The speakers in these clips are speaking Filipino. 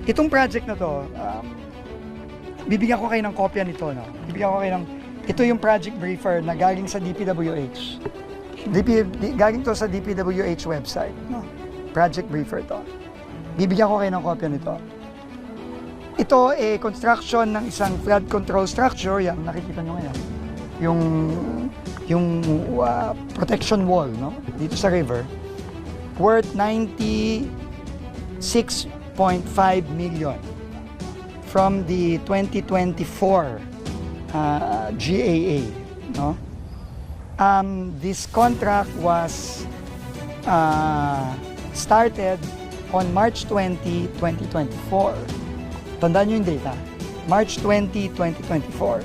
Itong project na to, bibigyan ko kayo ng kopya nito, no? Bibigyan ko kayo ng, ito yung project briefer na galing sa DPWH. Galing to sa DPWH website, no? Project briefer to. Bibigyan ko kayo ng kopya nito. Ito construction ng isang flood control structure, yan, nakikita nyo ngayon. Yung protection wall, no? Dito sa river, worth 96.5 million from the 2024 GAA, no? This contract was started on March 20, 2024. Tandaan nyo yung data. March 20, 2024.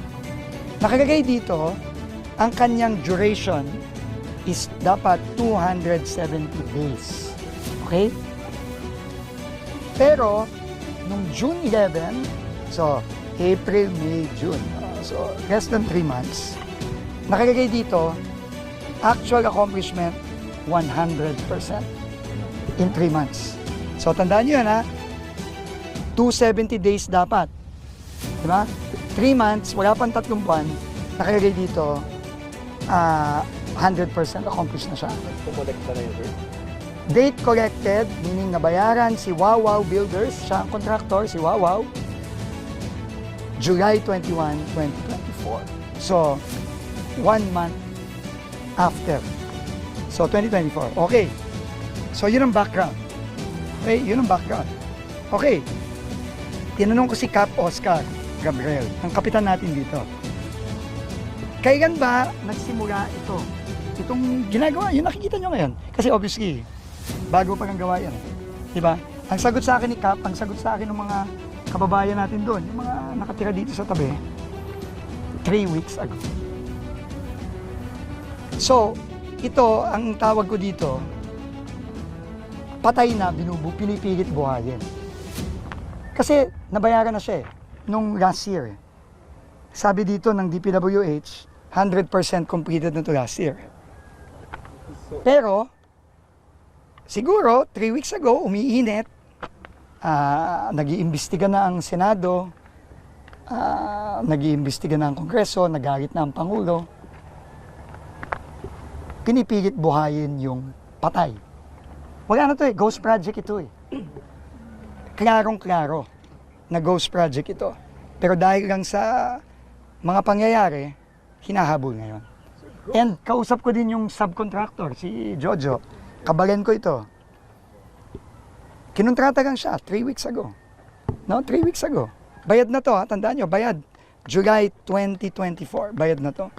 Nakalagay dito, ang kanyang duration is dapat 270 days. Okay? Pero, nung June 11, so April, May, June, so less than 3 months, nakalagay dito, actual accomplishment, 100% in 3 months. So, tandaan nyo yan, ha? 270 days dapat. Diba? 3 months, wala pang 3 buwan, nakalagay dito, 100% accomplished na siya. Kumolekta na yun, sir? Date collected, meaning nabayaran si Wawaw Builders, siya ang contractor, si Wawaw, July 21, 2024. So, 1 month after. So, 2024. Okay. So, yun ang background. Okay, yun ang background. Okay. Tinanong ko si Cap Oscar Gabriel, ang kapitan natin dito. Kailan ba nagsimula ito? Itong ginagawa, yun nakikita nyo ngayon. Kasi obviously, bago pa ng gawa yan. Diba? Ang sagot sa akin ni Cap, ang sagot sa akin ng mga kababayan natin doon, yung mga nakatira dito sa tabi, 3 weeks ago. So, ito, ang tawag ko dito, patay na, pinipilit buhayin. Kasi nabayaran na siya nung last year. Sabi dito ng DPWH, 100% completed na to last year. Pero, siguro, 3 weeks ago, umiinit, nag-iimbestiga na ang Senado, nag-iimbestiga na ang Kongreso, nagalit na ang Pangulo. Pinipilit buhayin yung patay. Wala na to ghost project ito Klarong-klaro na ghost project ito. Pero dahil lang sa mga pangyayari, hinahabol ngayon. And kausap ko din yung subcontractor, si Jojo. Kabalen ko ito. Kinontrata lang siya 3 weeks ago. No, 3 weeks ago. Bayad na to, ha? Tandaan nyo, bayad. July 2024, bayad na to.